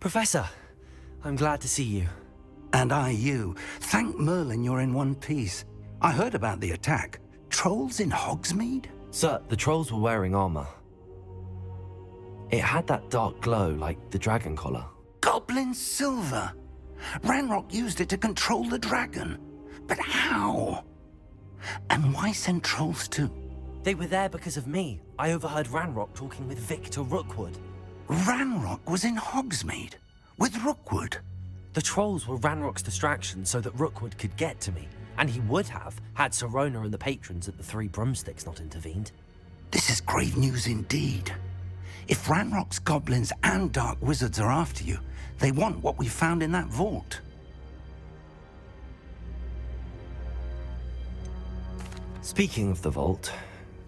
Professor, I'm glad to see you. And I you. Thank Merlin you're in one piece. I heard about the attack. Trolls in Hogsmeade? Sir, the trolls were wearing armor. It had that dark glow like the dragon collar. Goblin silver! Ranrock used it to control the dragon. But how? And why send trolls too? They were there because of me. I overheard Ranrock talking with Victor Rookwood. Ranrock was in Hogsmeade? With Rookwood? The trolls were Ranrock's distraction so that Rookwood could get to me. And he would have, had Sirona and the patrons at the Three Broomsticks not intervened. This is grave news indeed. If Ranrock's goblins and dark wizards are after you, they want what we found in that vault. Speaking of the vault,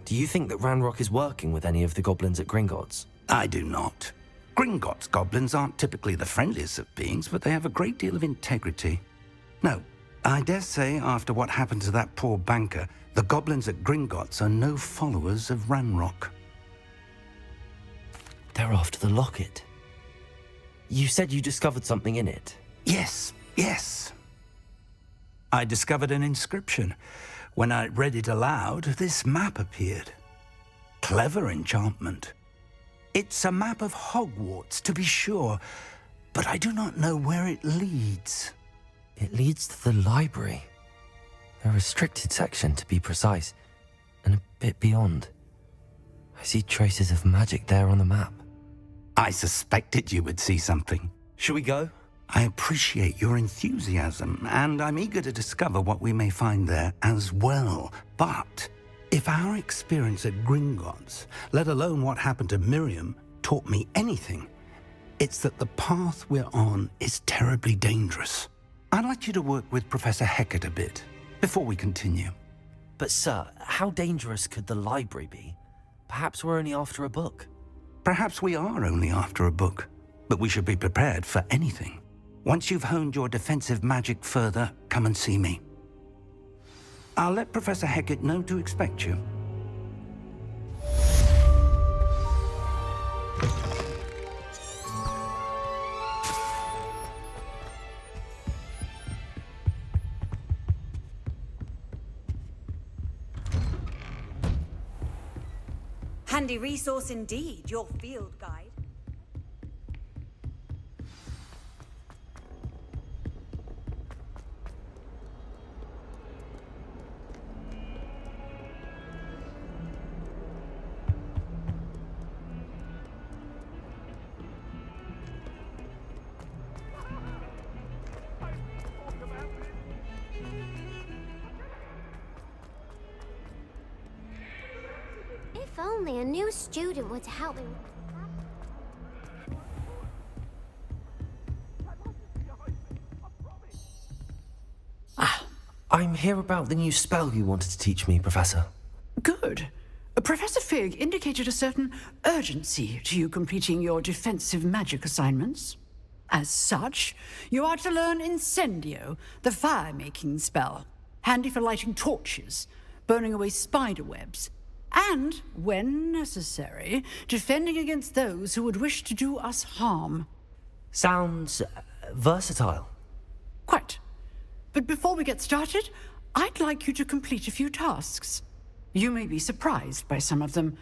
do you think that Ranrock is working with any of the goblins at Gringotts? I do not. Gringotts goblins aren't typically the friendliest of beings, but they have a great deal of integrity. No, I dare say after what happened to that poor banker, the goblins at Gringotts are no followers of Ranrock. They're after the locket. You said you discovered something in it. Yes. I discovered an inscription. When I read it aloud, this map appeared. Clever enchantment. It's a map of Hogwarts, to be sure, but I do not know where it leads. It leads to the library. A restricted section, to be precise, and a bit beyond. I see traces of magic there on the map. I suspected you would see something. Shall we go? I appreciate your enthusiasm, and I'm eager to discover what we may find there as well. But if our experience at Gringotts, let alone what happened to Miriam, taught me anything, it's that the path we're on is terribly dangerous. I'd like you to work with Professor Hecat a bit before we continue. But sir, how dangerous could the library be? Perhaps we're only after a book. Perhaps we are only after a book, but we should be prepared for anything. Once you've honed your defensive magic further, come and see me. I'll let Professor Hecat know to expect you. Handy resource indeed, your field guide. If only a new student would help me. I'm here about the new spell you wanted to teach me, Professor. Good. Professor Fig indicated a certain urgency to you completing your defensive magic assignments. As such, you are to learn Incendio, the fire-making spell, handy for lighting torches, burning away spider webs, and, when necessary, defending against those who would wish to do us harm. Sounds versatile. Quite. But before we get started, I'd like you to complete a few tasks. You may be surprised by some of them.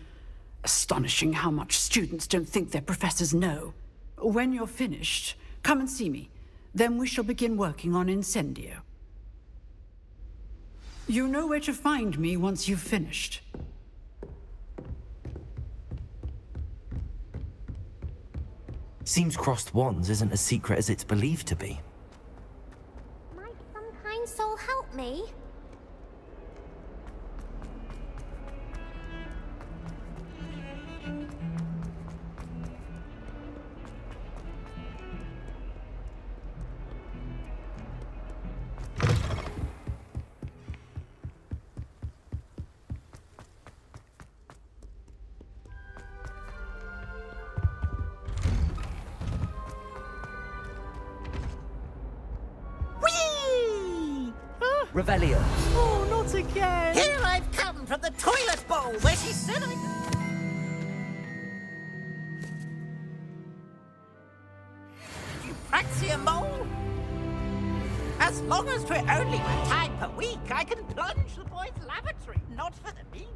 Astonishing how much students don't think their professors know. When you're finished, come and see me. Then we shall begin working on Incendio. You know where to find me once you've finished. Seems crossed wands isn't as secret as it's believed to be. Might some kind soul help me? Revelio. Oh, not again! Here I've come from the toilet bowl where she said potassium bowl? As long as 'twere only one time per week, I can plunge the boy's lavatory, not for the meek.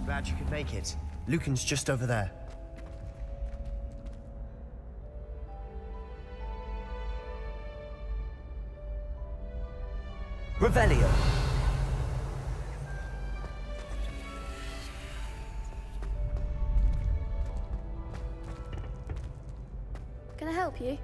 Glad you could make it. Lucan's just over there. Revelio. Can I help you?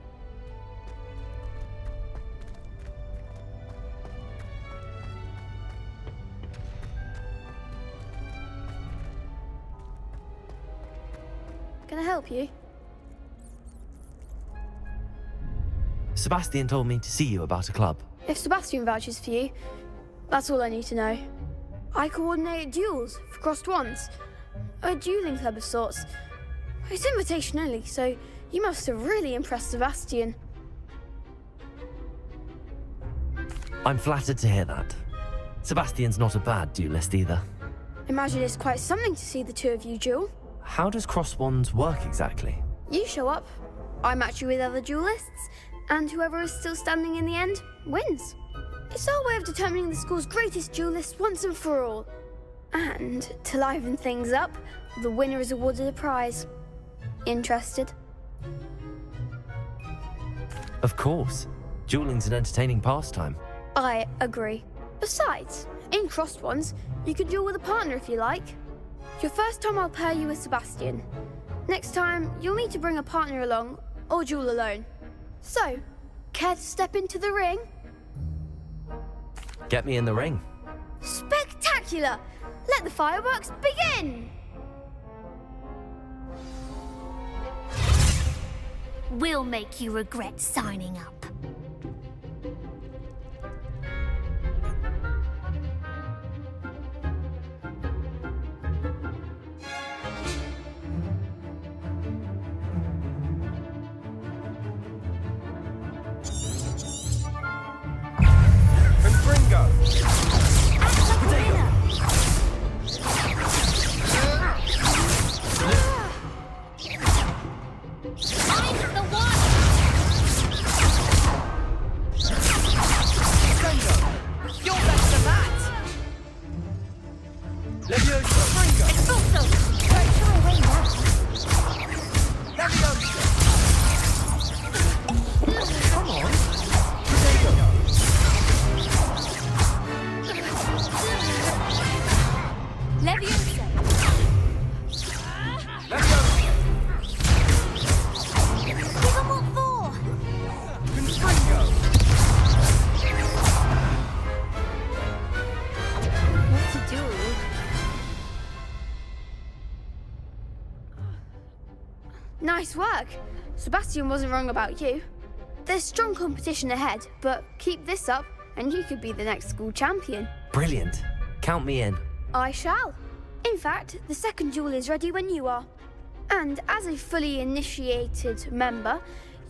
Can I help you? Sebastian told me to see you about a club. If Sebastian vouches for you, that's all I need to know. I coordinate duels for crossed wands. A dueling club of sorts. It's invitation only, so you must have really impressed Sebastian. I'm flattered to hear that. Sebastian's not a bad duelist either. Imagine it's quite something to see the two of you duel. How does cross wands work exactly? You show up, I match you with other duelists, and whoever is still standing in the end wins. It's our way of determining the school's greatest duelist once and for all. And to liven things up, the winner is awarded a prize. Interested? Of course. Dueling's an entertaining pastime. I agree. Besides, in crossed ones, you can duel with a partner if you like. Your first time I'll pair you with Sebastian. Next time, you'll need to bring a partner along, or duel alone. So, care to step into the ring? Get me in the ring. Spectacular! Let the fireworks begin! We'll make you regret signing up. Nice work. Sebastian wasn't wrong about you. There's strong competition ahead, but keep this up and you could be the next school champion. Brilliant. Count me in. I shall. In fact, the second duel is ready when you are. And as a fully initiated member,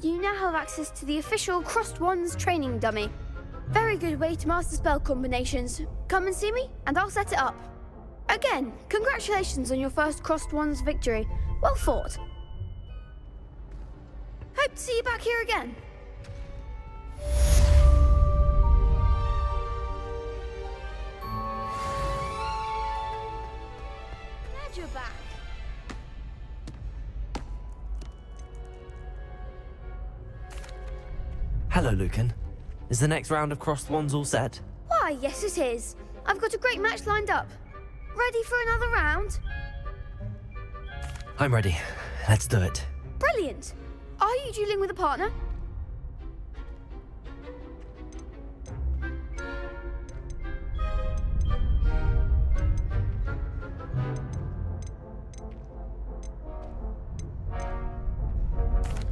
you now have access to the official Crossed Wands training dummy. Very good way to master spell combinations. Come and see me, and I'll set it up. Again, congratulations on your first Crossed Wands victory. Well fought. Hope to see you back here again. Glad you're back. Hello, Lucan. Is the next round of crossed wands all set? Why, yes it is. I've got a great match lined up. Ready for another round? I'm ready. Let's do it. Brilliant. Are you dueling with a partner?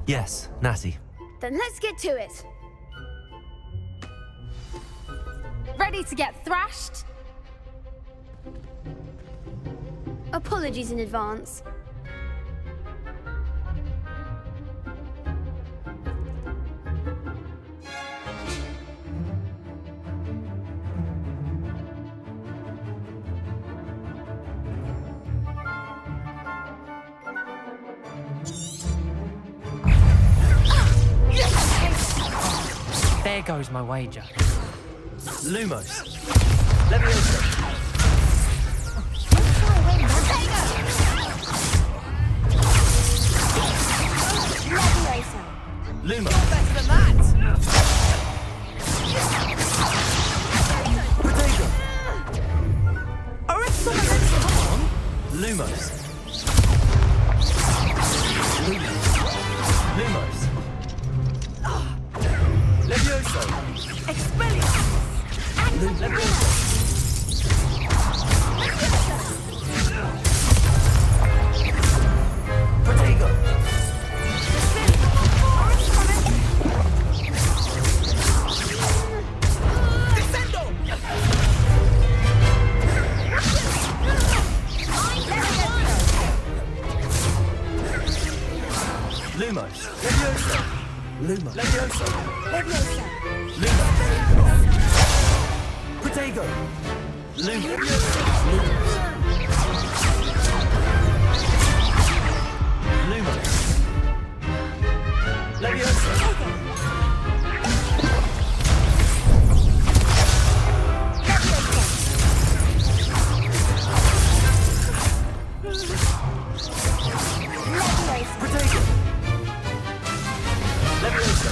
Yes, Natty. Then let's get to it. Ready to get thrashed? Apologies in advance. There goes my wager. Lumos. Leviosa. Lumos. Better than that! Protego. Come on! Lumos. Lumos. Levioso. Expelliarmus! Levioso. Protego. Descendo! Lumos. Levioso. Lumos. Levioso. Leviosa. Lumos. Protego. Lumos. Lumos. Leviosa. Protego. Leviosa.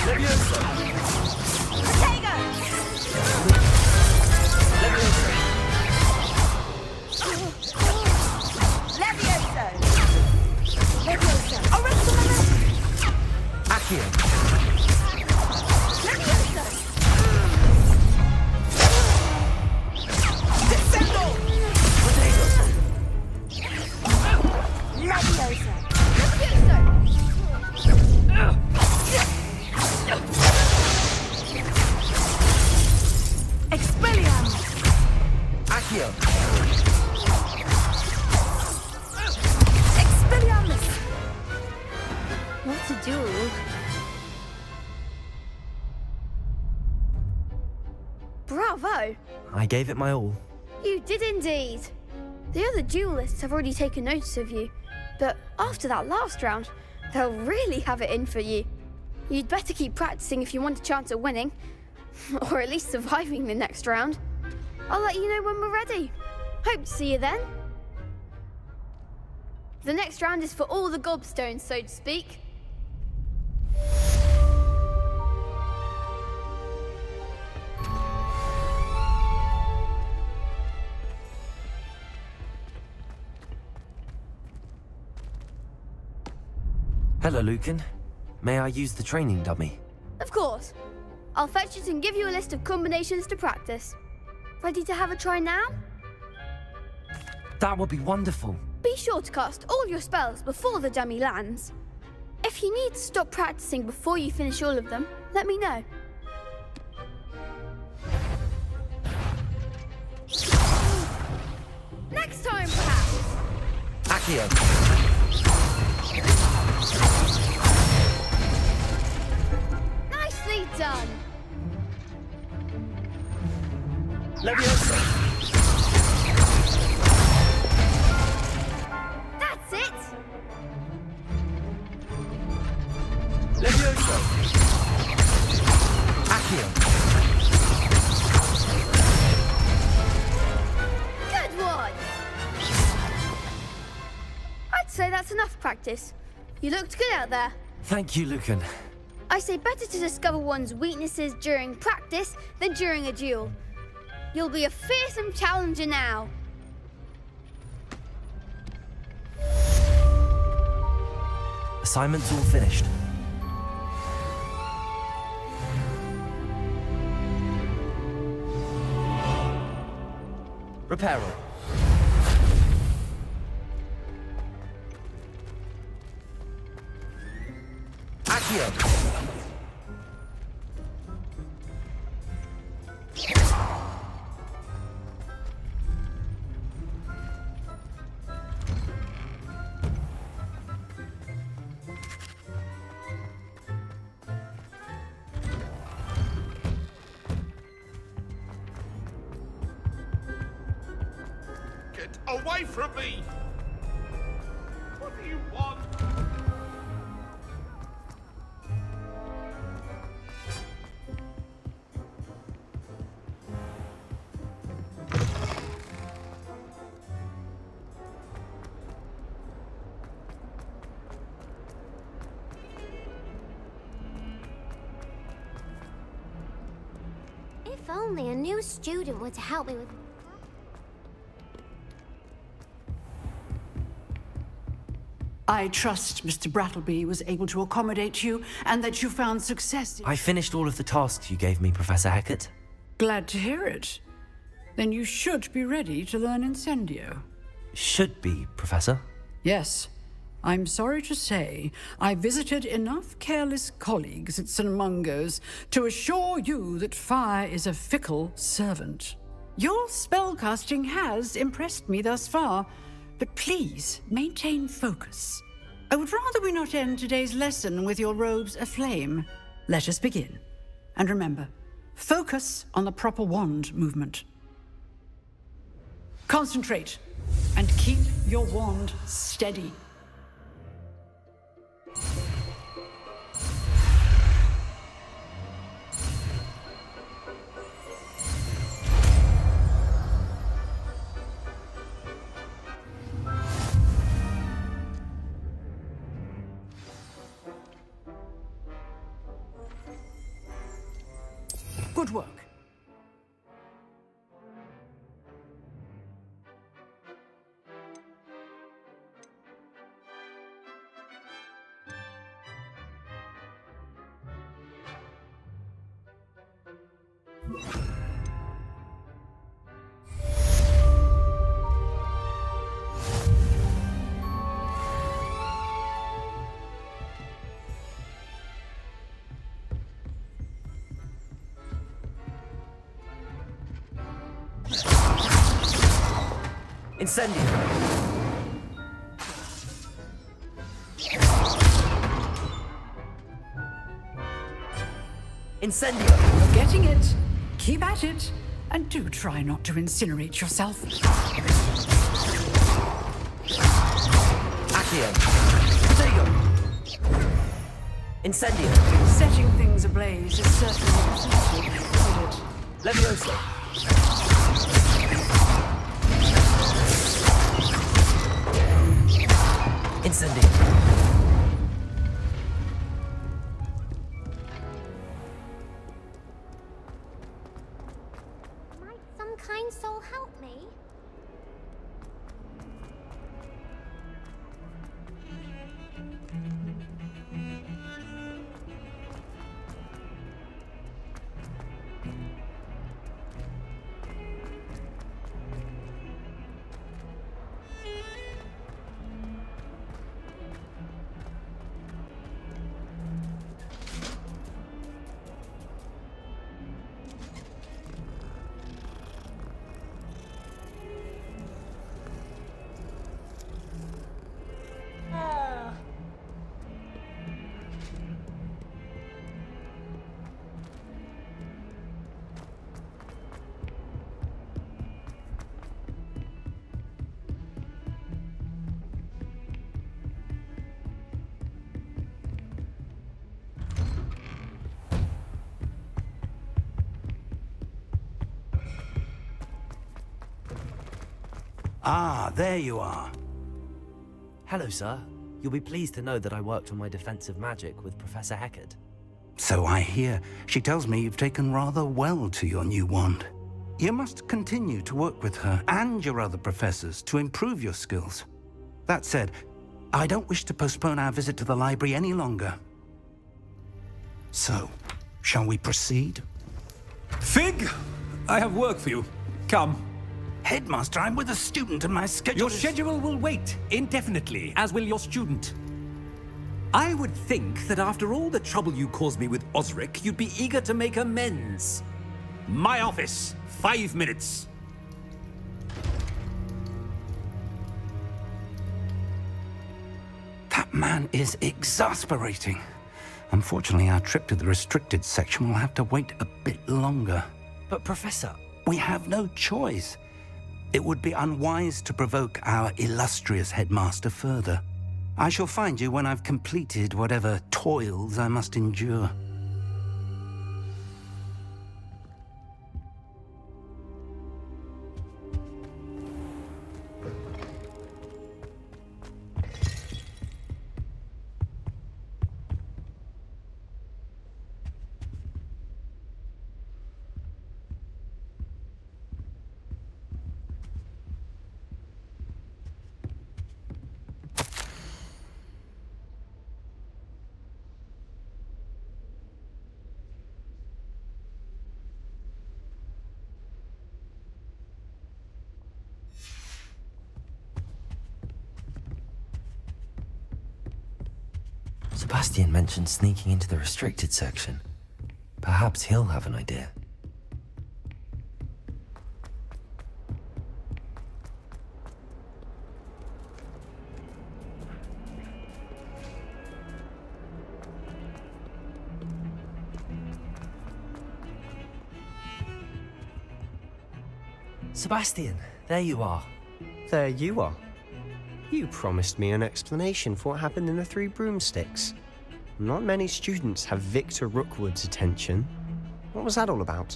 Leviosa. Accio. Accio. What a duel. Bravo! I gave it my all. You did indeed. The other duelists have already taken notice of you, but after that last round, they'll really have it in for you. You'd better keep practicing if you want a chance at winning, or at least surviving the next round. I'll let you know when we're ready. Hope to see you then. The next round is for all the gobstones, so to speak. Hello, Lucan. May I use the training dummy? Of course. I'll fetch it and give you a list of combinations to practice. Ready to have a try now? That would be wonderful. Be sure to cast all your spells before the dummy lands. If you need to stop practicing before you finish all of them, let me know. Next time, perhaps. Accio. Nicely done. Leviosa. That's it. Leviosa. Accio. Good one. I'd say that's enough practice. You looked good out there. Thank you, Lucan. I say better to discover one's weaknesses during practice than during a duel. You'll be a fearsome challenger now. Assignment's all finished. Reparo. Accio. Get away from me! What do you want? If only a new student were to help me with... I trust Mr. Brattleby was able to accommodate you and that you found success in... I finished all of the tasks you gave me, Professor Hecat. Glad to hear it. Then you should be ready to learn Incendio. Should be, Professor. Yes. I'm sorry to say, I visited enough careless colleagues at St. Mungo's to assure you that fire is a fickle servant. Your spellcasting has impressed me thus far, but please maintain focus. I would rather we not end today's lesson with your robes aflame. Let us begin. And remember, focus on the proper wand movement. Concentrate, and keep your wand steady. Good work. Incendio! Incendio! You're getting it. Keep at it. And do try not to incinerate yourself. Accio! Potato! Incendio! Setting things ablaze is certainly easy, isn't it? Leviosa! Incendio! Might some kind soul help me? Ah, there you are. Hello, sir. You'll be pleased to know that I worked on my defensive magic with Professor Hecat. So I hear. She tells me you've taken rather well to your new wand. You must continue to work with her and your other professors to improve your skills. That said, I don't wish to postpone our visit to the library any longer. So, shall we proceed? Fig, I have work for you. Come. Headmaster, I'm with a student and my schedule Your is... schedule will wait indefinitely, as will your student. I would think that after all the trouble you caused me with Osric, you'd be eager to make amends. My office, 5 minutes. That man is exasperating. Unfortunately, our trip to the restricted section will have to wait a bit longer. But, Professor... We have no choice. It would be unwise to provoke our illustrious headmaster further. I shall find you when I've completed whatever toils I must endure. Sebastian mentioned sneaking into the restricted section. Perhaps he'll have an idea. Sebastian, there you are. There you are. You promised me an explanation for what happened in the Three Broomsticks. Not many students have Victor Rookwood's attention. What was that all about?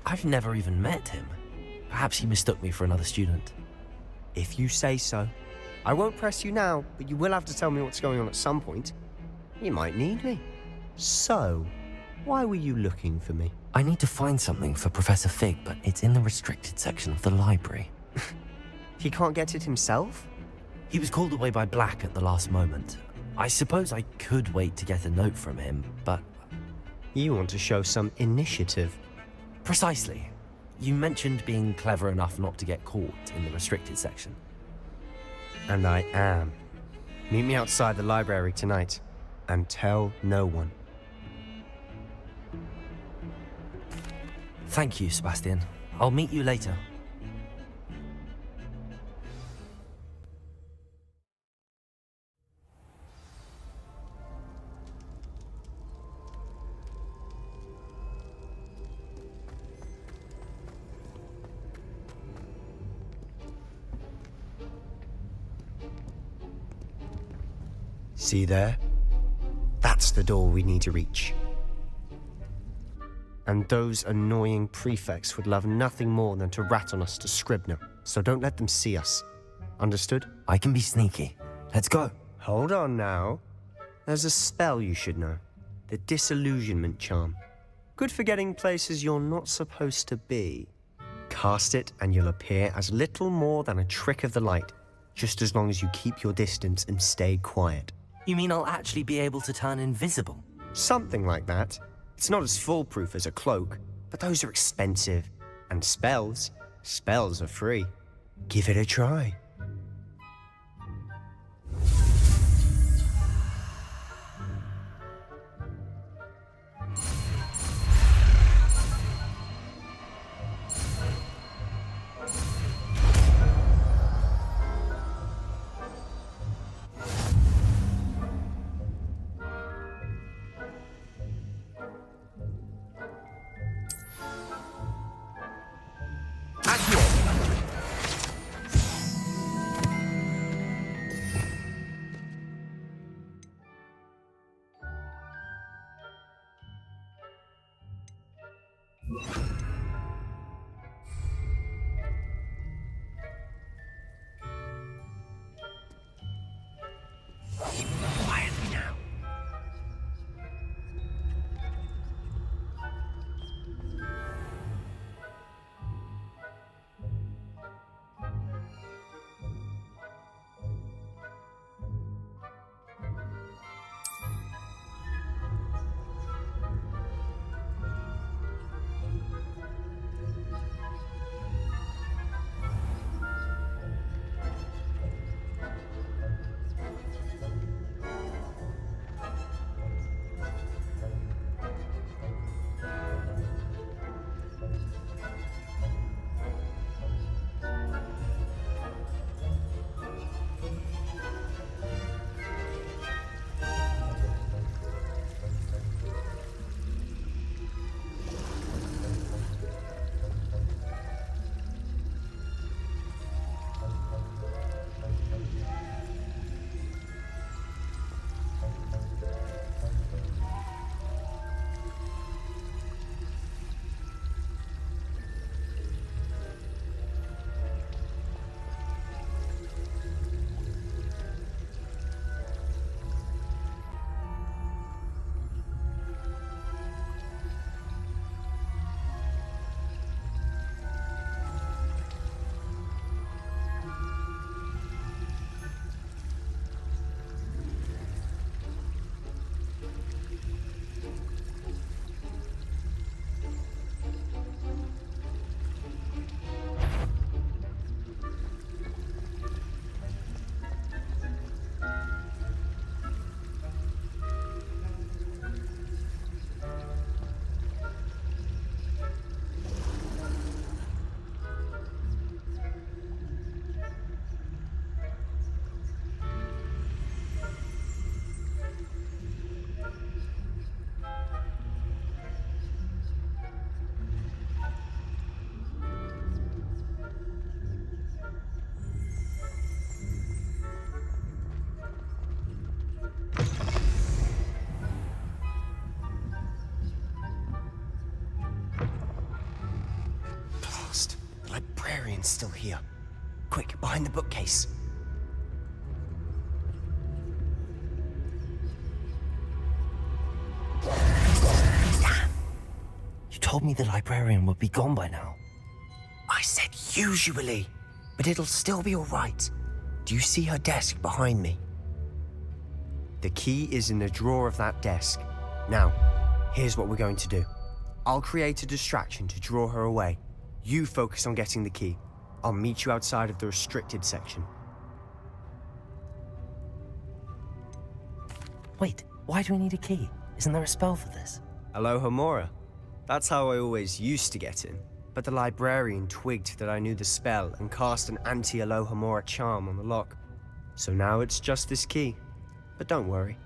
I've never even met him. Perhaps he mistook me for another student. If you say so. I won't press you now, but you will have to tell me what's going on at some point. You might need me. So, why were you looking for me? I need to find something for Professor Fig, but it's in the restricted section of the library. He can't get it himself? He was called away by Black at the last moment. I suppose I could wait to get a note from him, but... You want to show some initiative. Precisely. You mentioned being clever enough not to get caught in the restricted section. And I am. Meet me outside the library tonight, and tell no one. Thank you, Sebastian. I'll meet you later. See there? That's the door we need to reach. And those annoying prefects would love nothing more than to rat on us to Scribner, so don't let them see us. Understood? I can be sneaky. Let's go. Hold on now. There's a spell you should know. The Disillusionment Charm. Good for getting places you're not supposed to be. Cast it and you'll appear as little more than a trick of the light, just as long as you keep your distance and stay quiet. You mean I'll actually be able to turn invisible? Something like that. It's not as foolproof as a cloak, but those are expensive. And spells are free. Give it a try. Marian's still here. Quick, behind the bookcase. Damn! You told me the librarian would be gone by now. I said usually, but it'll still be all right. Do you see her desk behind me? The key is in the drawer of that desk. Now, here's what we're going to do. I'll create a distraction to draw her away. You focus on getting the key. I'll meet you outside of the restricted section. Wait, why do we need a key? Isn't there a spell for this? Alohomora. That's how I always used to get in. But the librarian twigged that I knew the spell and cast an anti-Alohomora charm on the lock. So now it's just this key. But don't worry.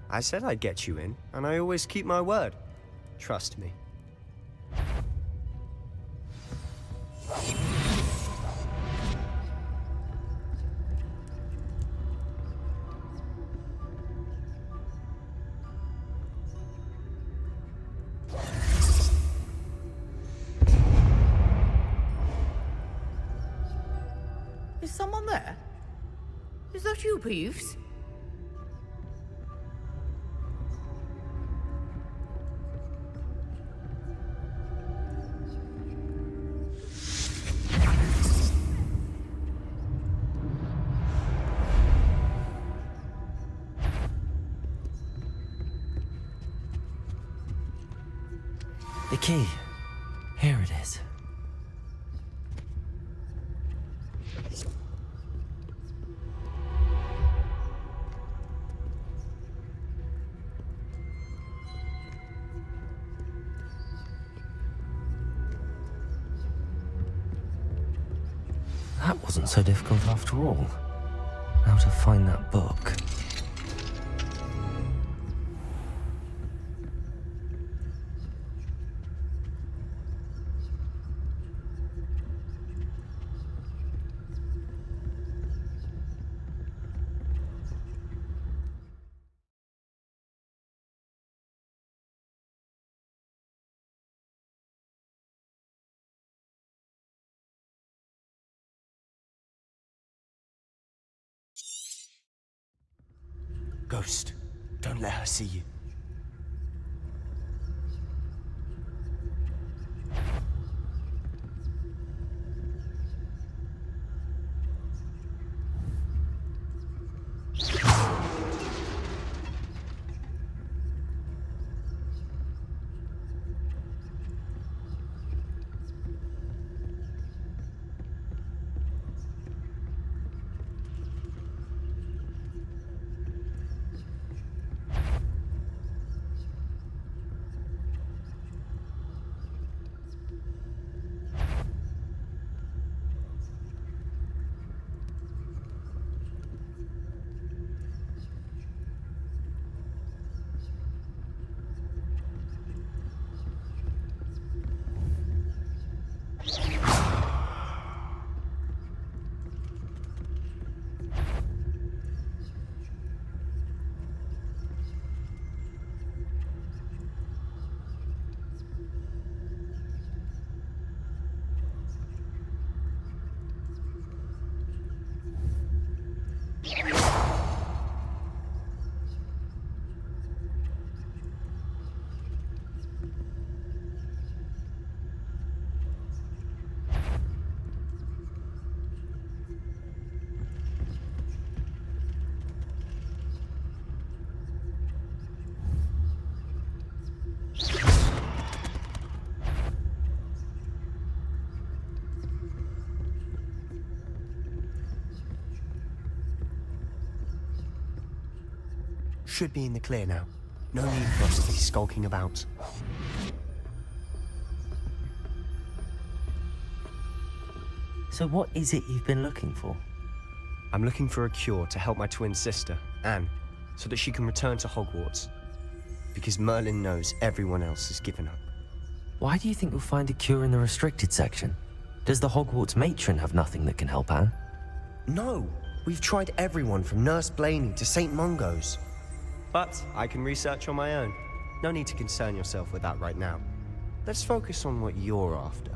I said I'd get you in, and I always keep my word. Trust me. Is someone there? Is that you, Peeves? The key. Here it is. That wasn't so difficult after all. Now to find that book. Ghost, don't let her see you. Should be in the clear now. No need for us to be skulking about. So what is it you've been looking for? I'm looking for a cure to help my twin sister, Anne, so that she can return to Hogwarts. Because Merlin knows everyone else has given up. Why do you think you'll find a cure in the restricted section? Does the Hogwarts matron have nothing that can help Anne? No! We've tried everyone from Nurse Blaney to St. Mungo's. But I can research on my own. No need to concern yourself with that right now. Let's focus on what you're after.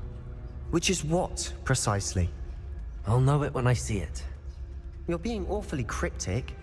Which is what, precisely? I'll know it when I see it. You're being awfully cryptic.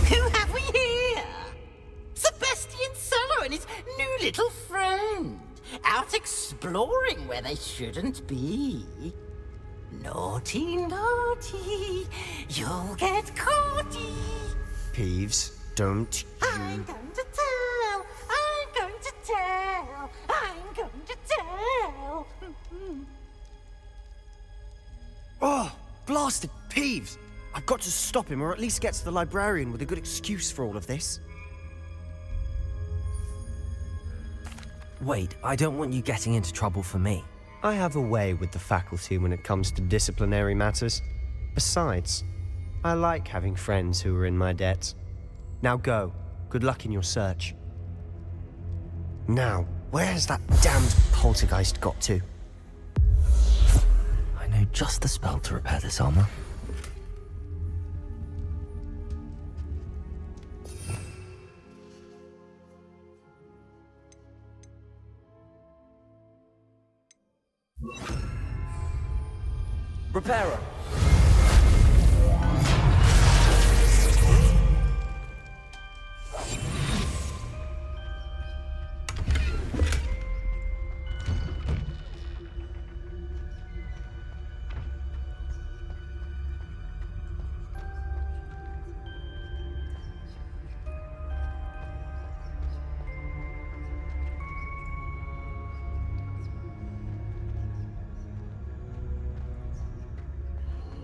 Who have we here? Sebastian Solo and his new little friend. Out exploring where they shouldn't be. Naughty, naughty. You'll get caughty. Peeves, don't I'm going to tell. I'm going to tell. I'm going to tell. Oh, blasted Peeves! I've got to stop him, or at least get to the librarian with a good excuse for all of this. Wait, I don't want you getting into trouble for me. I have a way with the faculty when it comes to disciplinary matters. Besides, I like having friends who are in my debt. Now go. Good luck in your search. Now, where has that damned poltergeist got to? I know just the spell to repair this armor. Repairer.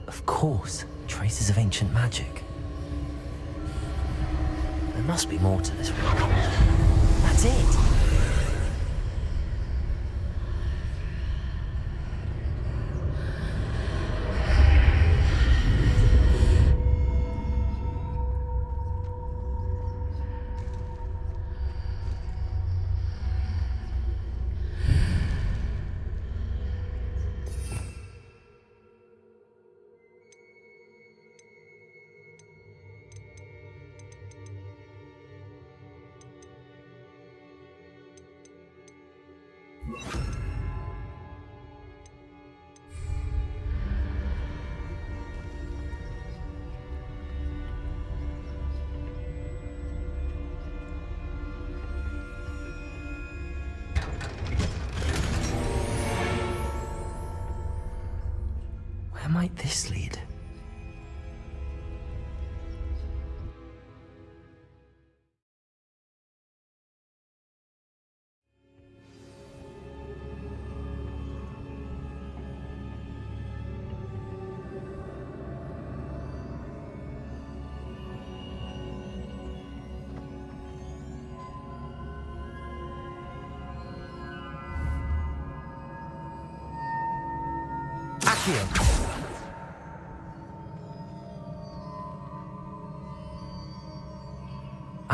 Of course, traces of ancient magic. There must be more to this world. That's it! Where might this lead?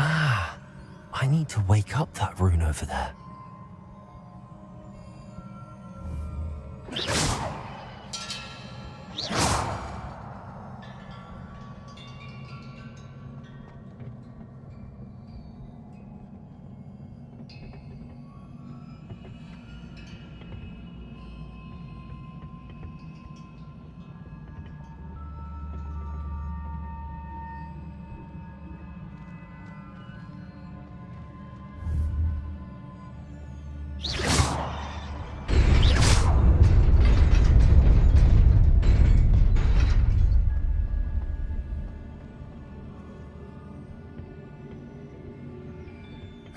Ah, I need to wake up that rune over there.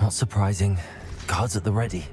Not surprising. Guards at the ready.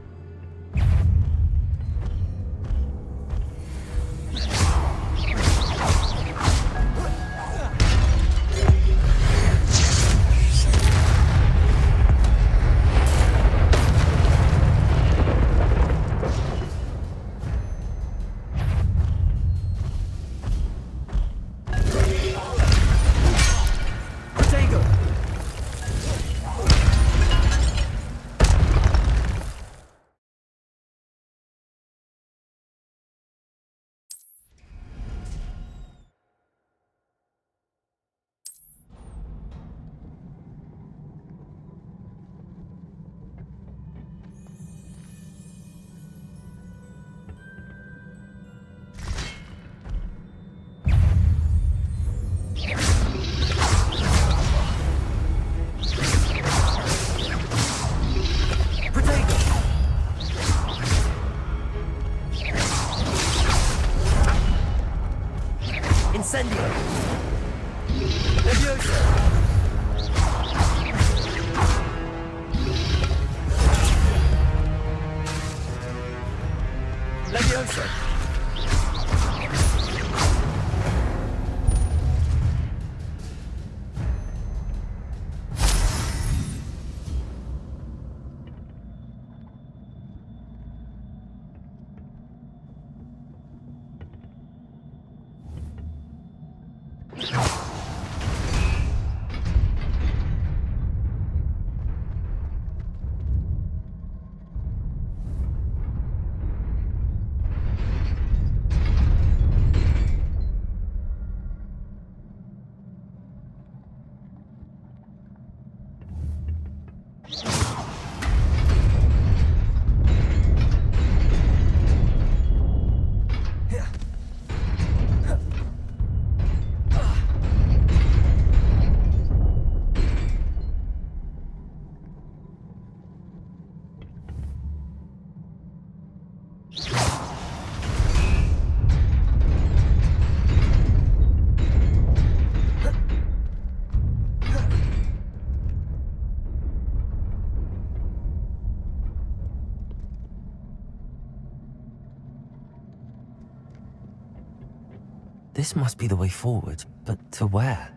This must be the way forward, but to where?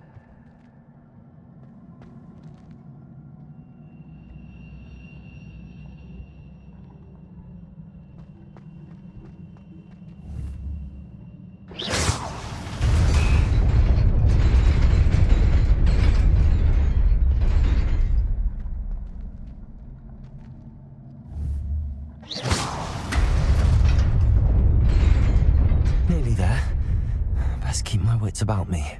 Nearly there. Best keep my wits about me.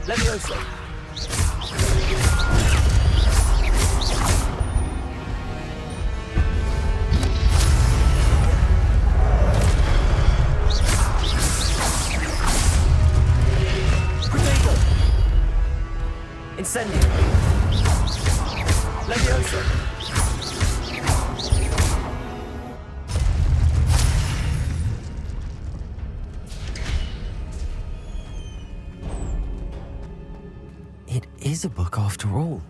Levioso! Incendio! Levioso! It is a book after all.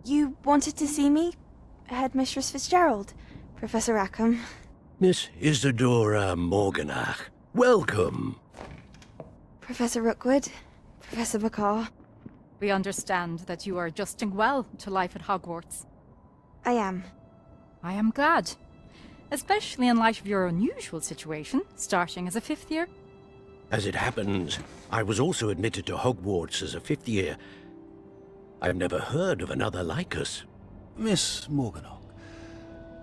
You wanted to see me? Headmistress Fitzgerald, Professor Rackham. Miss Isadora Morganach, welcome. Professor Rookwood, Professor Bakar. We understand that you are adjusting well to life at Hogwarts. I am. I am glad. Especially in light of your unusual situation, starting as a 5th year. As it happens, I was also admitted to Hogwarts as a 5th year. I've never heard of another like us. Miss Morganach,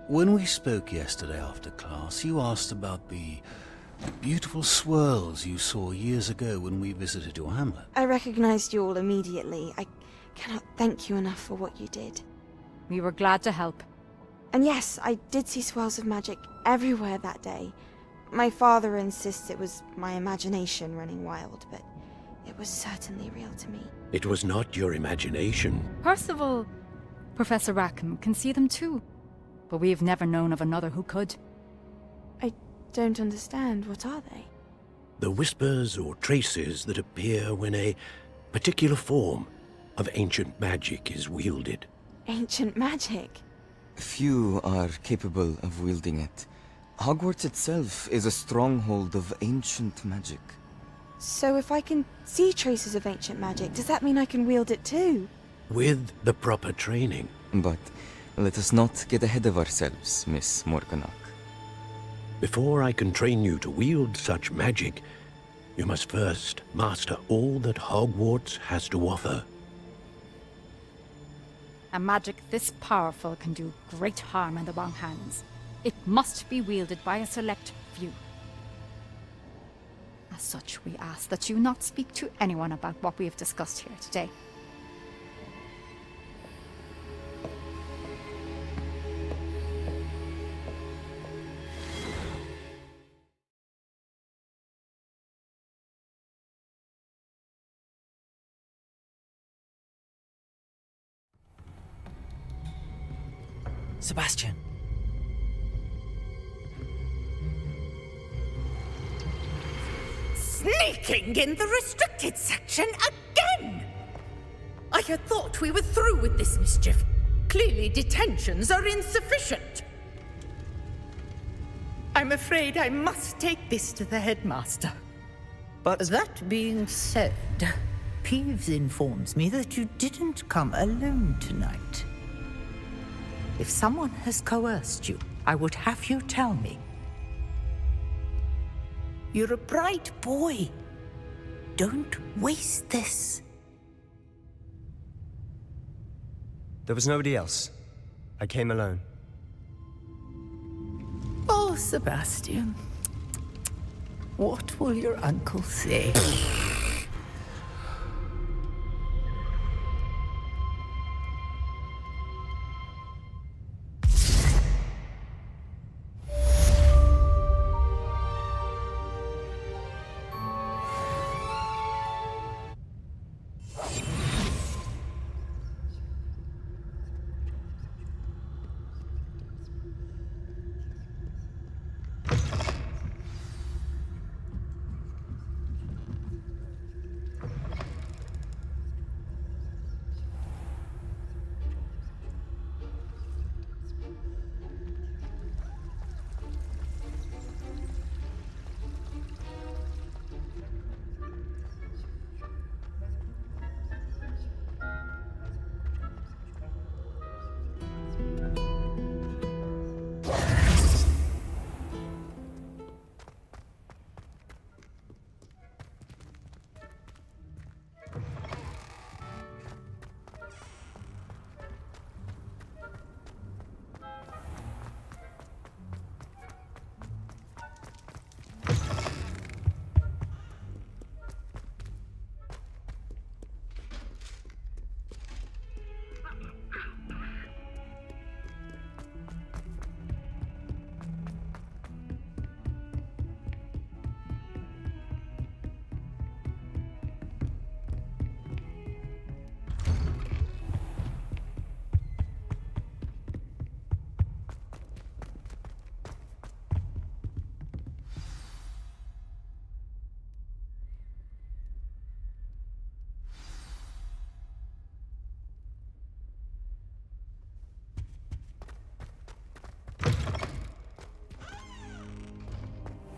when we spoke yesterday after class, you asked about the beautiful swirls you saw years ago when we visited your hamlet. I recognized you all immediately. I cannot thank you enough for what you did. We were glad to help. And yes, I did see swirls of magic everywhere that day. My father insists it was my imagination running wild, but it was certainly real to me. It was not your imagination. Percival, Professor Rackham can see them too. But we have never known of another who could. I don't understand. What are they? The whispers or traces that appear when a particular form of ancient magic is wielded. Ancient magic? Few are capable of wielding it. Hogwarts itself is a stronghold of ancient magic. So if I can see traces of ancient magic, does that mean I can wield it too? With the proper training. But let us not get ahead of ourselves, Miss Morganach. Before I can train you to wield such magic, you must first master all that Hogwarts has to offer. A magic this powerful can do great harm in the wrong hands. It must be wielded by a select few. As such, we ask that you not speak to anyone about what we have discussed here today. Sebastian. Sneaking in the restricted section again! I had thought we were through with this mischief. Clearly detentions are insufficient. I'm afraid I must take this to the headmaster. But that being said, Peeves informs me that you didn't come alone tonight. If someone has coerced you, I would have you tell me. You're a bright boy. Don't waste this. There was nobody else. I came alone. Oh, Sebastian. What will your uncle say?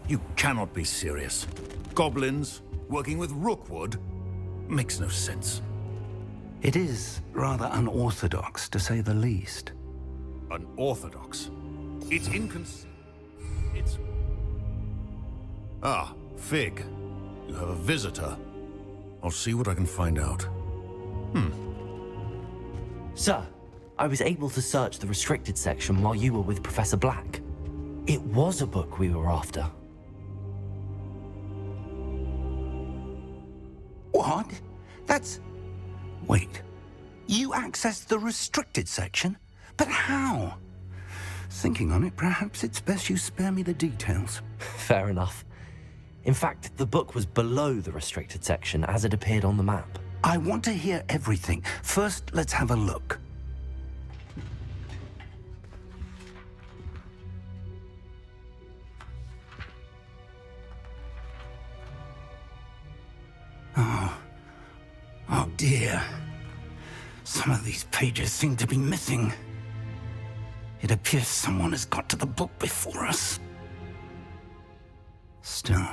You cannot be serious. Goblins working with Rookwood? Makes no sense. It is rather unorthodox, to say the least. Unorthodox? It's It's... Ah, Fig. You have a visitor. I'll see what I can find out. Sir, I was able to search the restricted section while you were with Professor Black. It was a book we were after. What? That's... Wait. You accessed the restricted section? But how? Thinking on it, perhaps it's best you spare me the details. Fair enough. In fact, the book was below the restricted section as it appeared on the map. I want to hear everything. First, let's have a look. Oh dear. Some of these pages seem to be missing. It appears someone has got to the book before us. Still,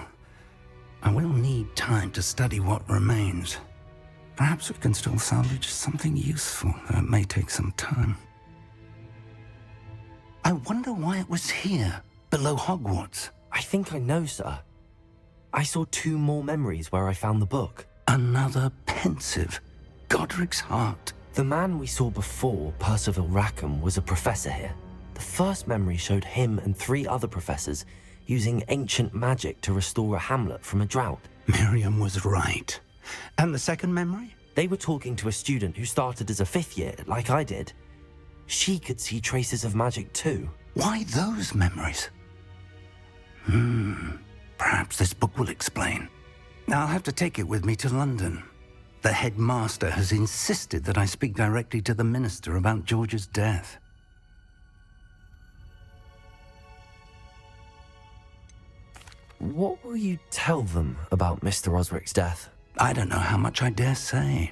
I will need time to study what remains. Perhaps we can still salvage something useful, though it may take some time. I wonder why it was here, below Hogwarts. I think I know, sir. I saw 2 more memories where I found the book. Another pensive. Godric's heart. The man we saw before, Percival Rackham, was a professor here. The first memory showed him and 3 other professors using ancient magic to restore a hamlet from a drought. Miriam was right. And the second memory? They were talking to a student who started as a 5th year, like I did. She could see traces of magic too. Why those memories? Perhaps this book will explain. I'll have to take it with me to London. The headmaster has insisted that I speak directly to the minister about George's death. What will you tell them about Mr. Osric's death? I don't know how much I dare say.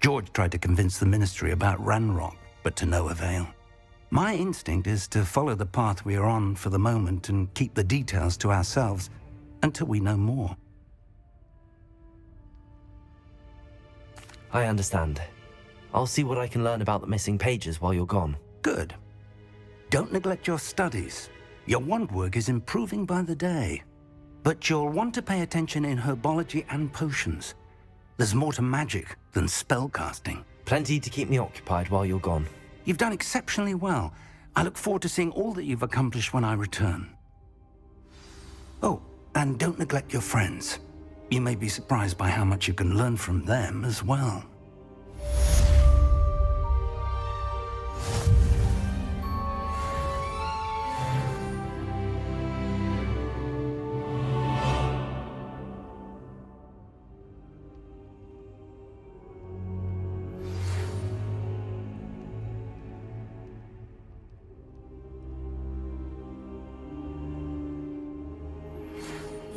George tried to convince the ministry about Ranrock, but to no avail. My instinct is to follow the path we are on for the moment and keep the details to ourselves until we know more. I understand. I'll see what I can learn about the missing pages while you're gone. Good. Don't neglect your studies. Your wand work is improving by the day. But you'll want to pay attention in herbology and potions. There's more to magic than spellcasting. Plenty to keep me occupied while you're gone. You've done exceptionally well. I look forward to seeing all that you've accomplished when I return. Oh, and don't neglect your friends. You may be surprised by how much you can learn from them as well.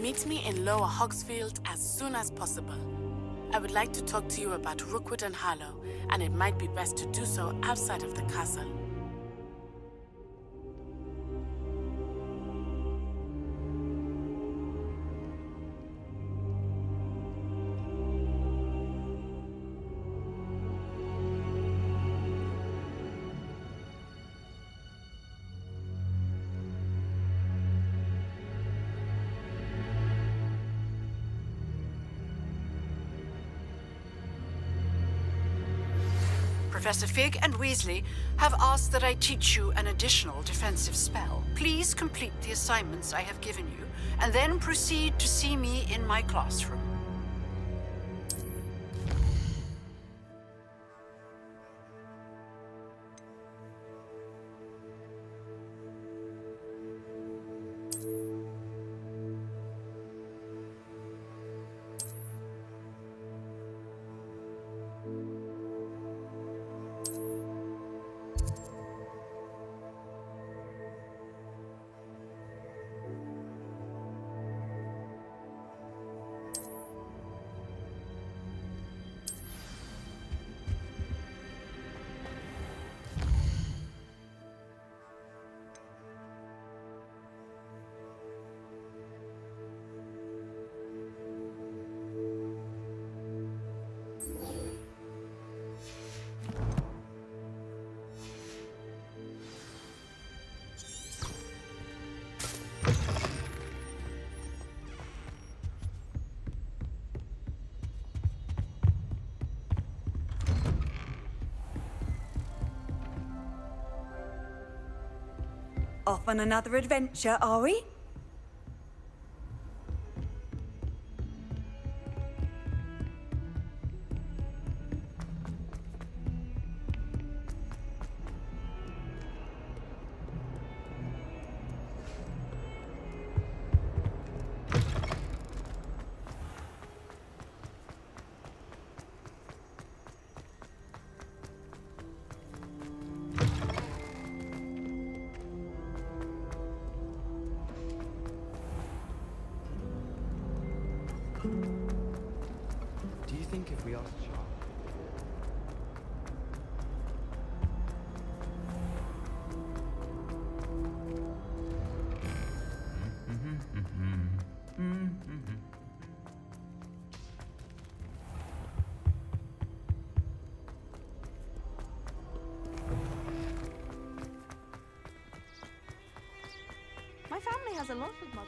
Meet me in Lower Hogsfield as soon as possible. I would like to talk to you about Rookwood and Harlow, and it might be best to do so outside of the castle. Professor Fig and Weasley have asked that I teach you an additional defensive spell. Please complete the assignments I have given you, and then proceed to see me in my classroom. Off on another adventure, are we? Do you think if we ask Charles... My family has a lot of muggles.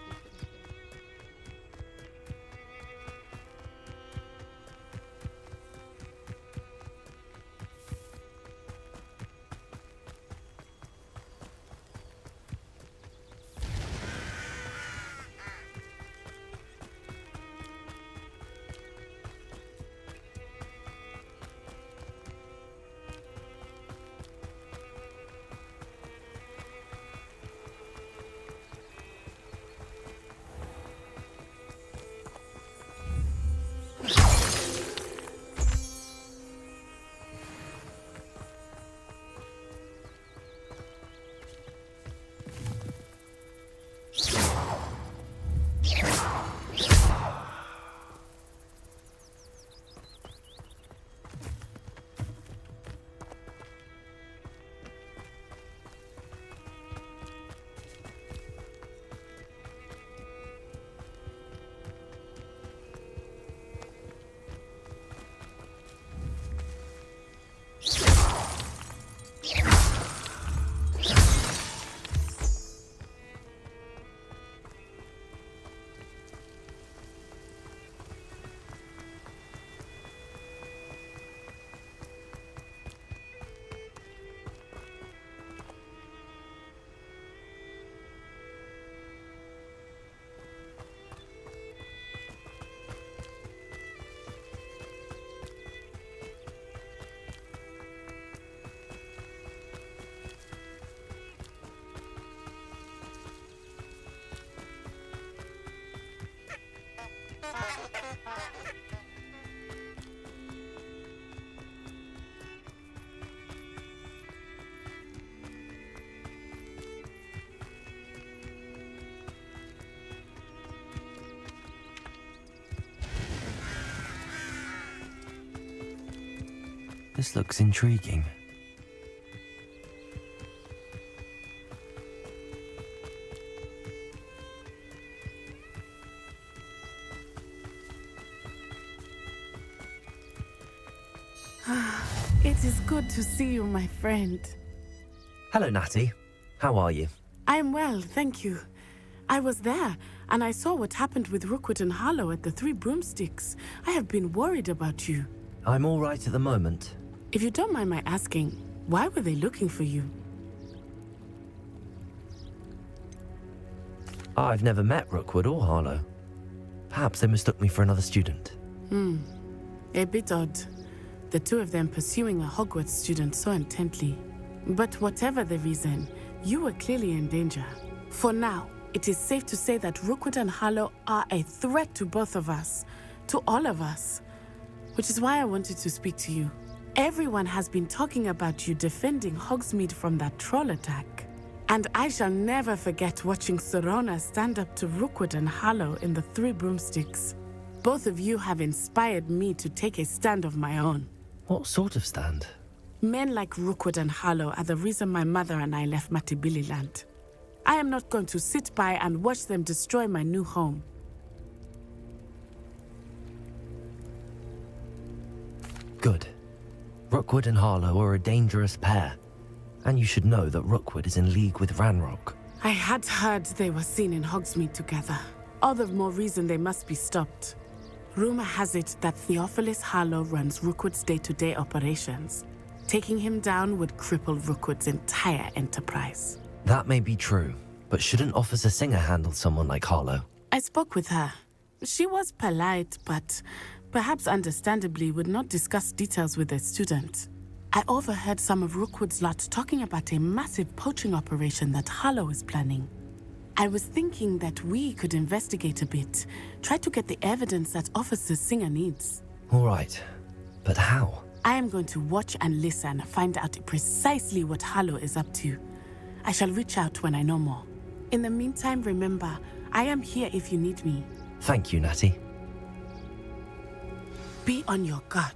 This looks intriguing. It is good to see you, my friend. Hello, Natty. How are you? I am well, thank you. I was there, and I saw what happened with Rookwood and Harlow at the Three Broomsticks. I have been worried about you. I'm all right at the moment. If you don't mind my asking, why were they looking for you? I've never met Rookwood or Harlow. Perhaps they mistook me for another student. A bit odd. The two of them pursuing a Hogwarts student so intently. But whatever the reason, you were clearly in danger. For now, it is safe to say that Rookwood and Harlow are a threat to both of us. To all of us. Which is why I wanted to speak to you. Everyone has been talking about you defending Hogsmeade from that troll attack. And I shall never forget watching Serona stand up to Rookwood and Harlow in the Three Broomsticks. Both of you have inspired me to take a stand of my own. What sort of stand? Men like Rookwood and Harlow are the reason my mother and I left Matibili Land. I am not going to sit by and watch them destroy my new home. Good. Rookwood and Harlow are a dangerous pair. And you should know that Rookwood is in league with Ranrock. I had heard they were seen in Hogsmeade together. All the more reason they must be stopped. Rumor has it that Theophilus Harlow runs Rookwood's day-to-day operations. Taking him down would cripple Rookwood's entire enterprise. That may be true, but shouldn't Officer Singer handle someone like Harlow? I spoke with her. She was polite, but perhaps understandably would not discuss details with a student. I overheard some of Rookwood's lot talking about a massive poaching operation that Harlow is planning. I was thinking that we could investigate a bit, try to get the evidence that Officer Singer needs. All right, but how? I am going to watch and listen, find out precisely what Harlow is up to. I shall reach out when I know more. In the meantime, remember, I am here if you need me. Thank you, Natty. Be on your guard.